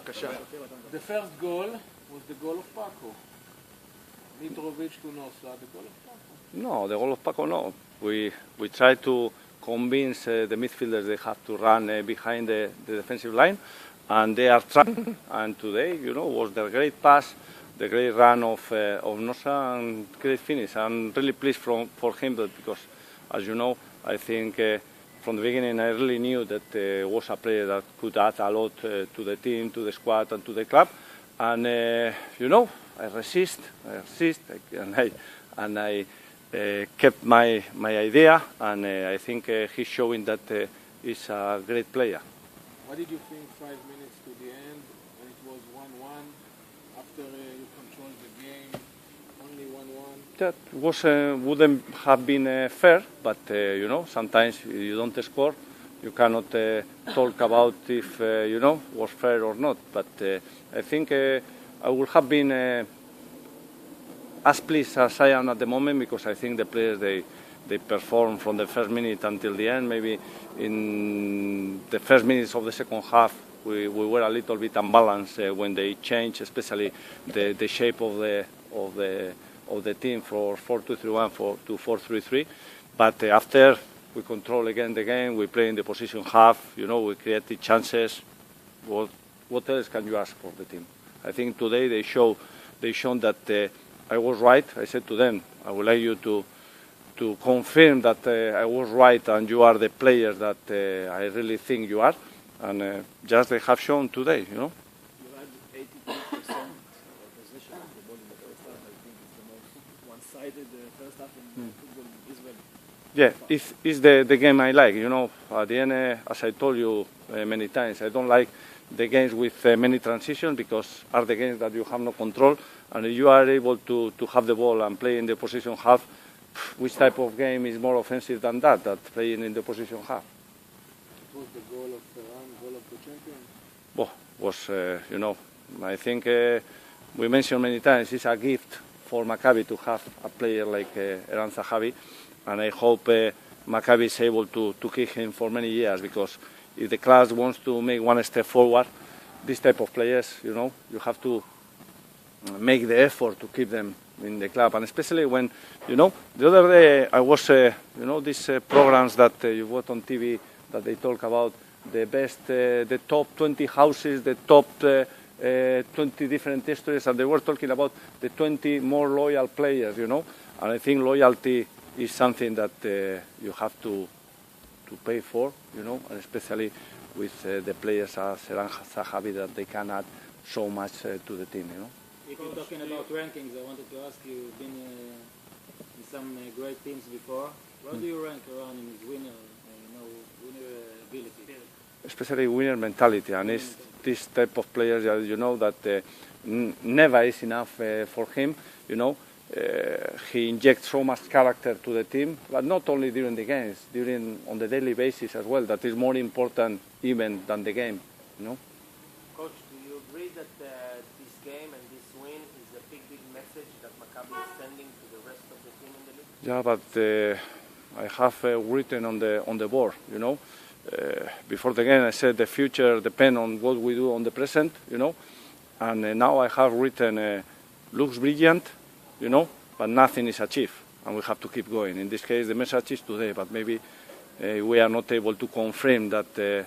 The first goal was the goal of Pako. Mitrovic to Nosa, the goal of Pako. No, the goal of Pako, no. We try to convince the midfielders they have to run behind the defensive line, and they are trying. And today, was the great pass, the great run of Nosa, and great finish. I'm really pleased for him because, as you know, I think from the beginning I really knew that was a player that could add a lot to the team, to the squad, and to the club. And I resist, and I kept my idea, and I think he's showing that he's a great player. What did you think 5 minutes to the end when it was 1-1 after you controlled the game, only 1-1? That wouldn't have been fair, but sometimes you don't score. You cannot talk about if was fair or not. But I think I would have been as pleased as I am at the moment, because I think the players they perform from the first minute until the end. Maybe in the first minutes of the second half we were a little bit unbalanced when they changed, especially the shape of the team from 4-2-3-1 to 4-3-3. But after we control again the game, we play in the position half. We created chances. What else can you ask for the team? I think today they shown that I was right. I said to them, I would like you to confirm that I was right and you are the players that I really think you are. And just they have shown today, You had 82% of position of the ball in the first half. I think it's the most one-sided first half in football in Israel. Yeah, it's the game I like. At the end, as I told you many times, I don't like the games with many transitions, because are the games that you have no control, and if you are able to have the ball and play in the position half, which type of game is more offensive than that playing in the position half? It was the goal of goal of the champion. Was I think we mentioned many times it's a gift for Maccabi to have a player like Eran Zahavi, and I hope Maccabi is able to keep him for many years, because if the class wants to make one step forward, this type of players, you have to make the effort to keep them in the club. And especially when, the other day I was, these programs that you watch on TV that they talk about the best, the top 20 houses, the top 20 different histories, and they were talking about the 20 more loyal players, And I think loyalty is something that you have to pay for, and especially with the players as Eran Zahavi, that they can add so much to the team, If you're talking about rankings, I wanted to ask you, you've been in some great teams before. Where do you rank around in his winner ability? Especially winner mentality, and it's this type of players that never is enough for him, he injects so much character to the team, but not only during the games, on the daily basis as well. That is more important even than the game, Coach, do you agree that this game and this win is a big message that Maccabi is sending to the rest of the team in the league? Yeah, but I have written on the board, before the game I said the future depends on what we do on the present, and now I have written looks brilliant, but nothing is achieved, and we have to keep going. In this case, the message is today, but maybe we are not able to confirm that,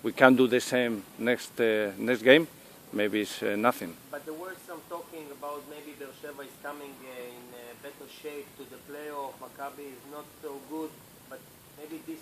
we can do the same next game. Maybe it's nothing. But there were some talking about maybe Beersheva is coming in better shape to the playoff. Maccabi is not so good, but maybe this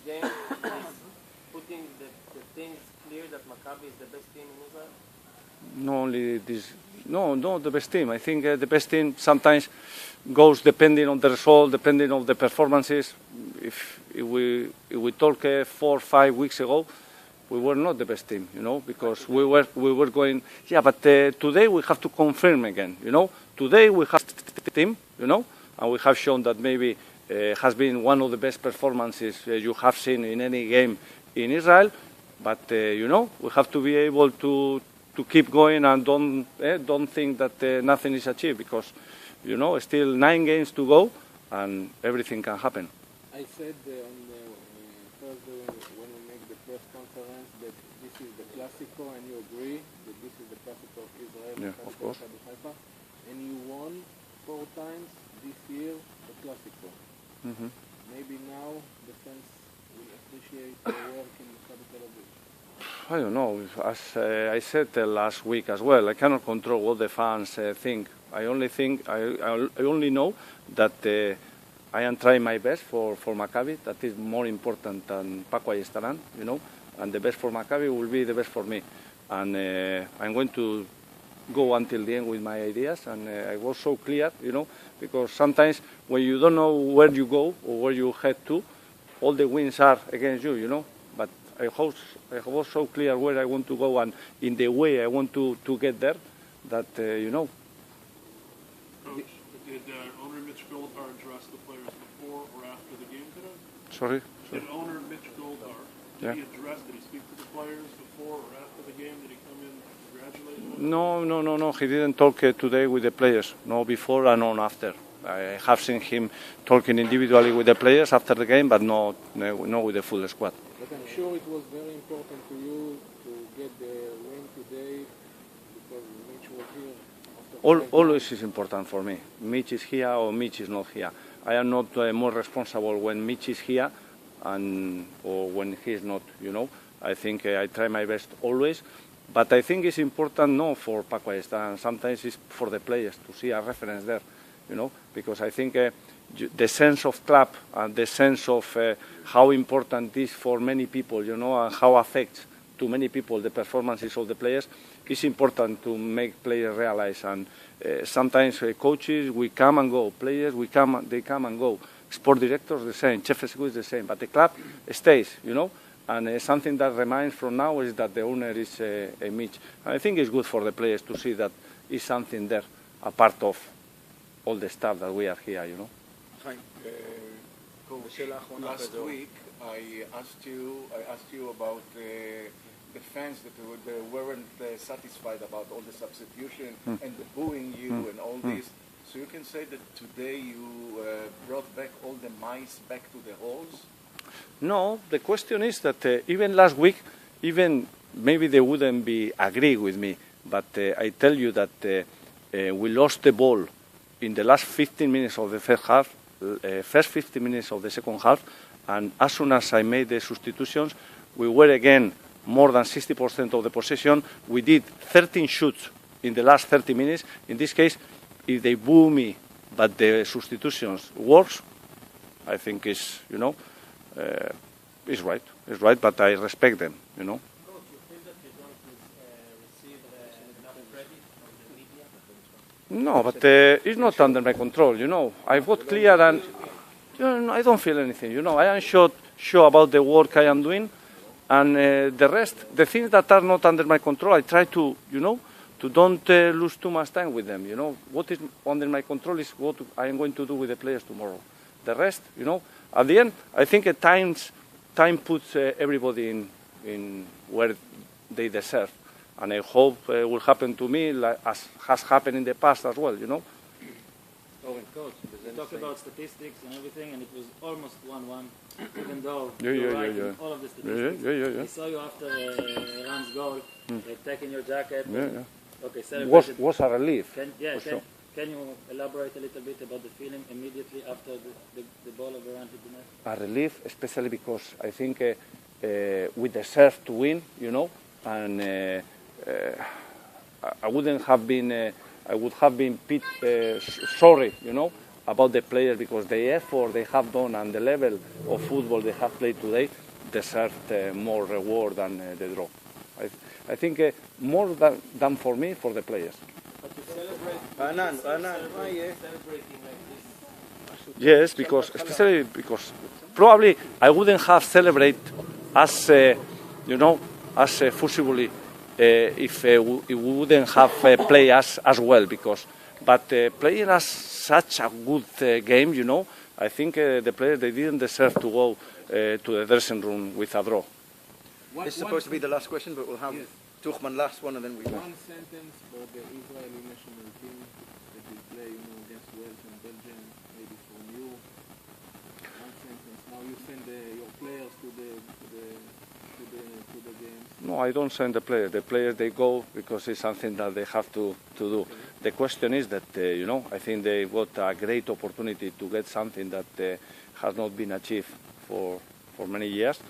game is putting the things clear that Maccabi is the best team in Israel. Not only this, not the best team. I think the best team sometimes goes depending on the result, depending on the performances. If we talk 4 or 5 weeks ago, we were not the best team, because we were going. Yeah, but today we have to confirm again, Today we have the team, and we have shown that maybe has been one of the best performances you have seen in any game in Israel. But we have to be able to keep going and don't think that nothing is achieved, because still 9 games to go and everything can happen. I said on Thursday when we make the press conference that this is the Classico, and you agree that this is the Classico of Israel, Yeah, Maccabi of course. Maccabi Haifa, and you won 4 times this year the Classico. Mhm. Maybe now the fans will appreciate the work in Maccabi Tel Aviv. I don't know. As I said last week as well, I cannot control what the fans think. I only know that I am trying my best for Maccabi. That is more important than Pako Ayestaran, you know. And the best for Maccabi will be the best for me. And I'm going to go until the end with my ideas. And I was so clear, you know, because sometimes when you don't know where you go or where you head to, all the winds are against you, you know. But I was so clear where I want to go and in the way I want to get there that, you know. Coach, did owner Mitch Goldhar address the players before or after the game today? Sorry? Did owner Mitch Goldhar, Yeah. did he speak to the players before or after the game? Did he come in and congratulate them? No. He didn't talk today with the players. No before and no after. I have seen him talking individually with the players after the game, but no with the full squad. But I'm sure it was very important to you to get the win today because Mitch was here. Always is important for me. Mitch is here or Mitch is not here. I am not more responsible when Mitch is here or when he is not, you know. I think I try my best always. But I think it's important not for Pako Ayestaran. Sometimes it's for the players to see a reference there, you know, because I think the sense of club and the sense of how important it is for many people, you know, and how affects to many people the performances of the players is important to make players realize. And sometimes coaches, we come and go. Players, they come and go. Sport directors, the same. Chief executive is the same. But the club stays, you know. And something that remains from now is that the owner is a Mitch. And I think it's good for the players to see that is something there, a part of all the stuff that we are here, you know. Coach, last week I asked you about the fans that weren't satisfied about all the substitution and the booing you and all this. So you can say that today you brought back all the mice back to the halls? No, the question is that even last week, even maybe they wouldn't be agree with me, but I tell you that we lost the ball in the last 15 minutes of the first half, first 15 minutes of the second half, and as soon as I made the substitutions, we were again more than 60% of the possession. We did 13 shoots in the last 30 minutes. In this case, if they boo me, but the substitutions works, I think is, you know, is right. It's right, but I respect them, you know. Coach, you feel that you don't receive enough credit from the media? No, but it's not under my control, you know. I've got clear and you know, I don't feel anything, you know. I am sure about the work I am doing, and the rest, the things that are not under my control, I try to, you know, to don't lose too much time with them, you know. What is under my control is what I am going to do with the players tomorrow. The rest, you know, at the end, I think at times time puts everybody in where they deserve. And I hope it will happen to me as has happened in the past as well, you know. Coach, you talked about statistics and everything, and it was almost 1-1, even though Yeah, you're yeah, right yeah, in yeah. all of the statistics. Yeah. I saw you after Ran's goal, taking your jacket. Yeah. Okay, celebrated. Was a relief. Can sure. you elaborate a little bit about the feeling immediately after the ball of Ran hit the net? A relief, especially because I think we deserve to win, you know, and I wouldn't have been, I would have been sorry, you know, about the players because the effort they have done and the level of football they have played today deserved more reward than the draw. I think more than for me, for the players. But to celebrate, celebrating like this. Yes, because especially because probably I wouldn't have celebrated as you know, as forcibly if we wouldn't have played as well. But playing as such a good game, you know, I think the players they didn't deserve to go to the dressing room with a draw. This is supposed to be the last question, but we'll have Tuchman last one and then we go. One sentence for the Israeli national team that will play, you know, against Wales and Belgium, maybe from you. One sentence. Now you send your players to the to the games? No, I don't send the players. The players, they go because it's something that they have to do. Okay. The question is that, you know, I think they got a great opportunity to get something that has not been achieved for many years.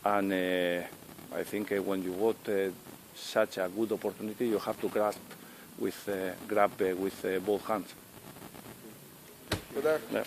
And I think when you got such a good opportunity, you have to grab with both hands. Good luck. Yeah.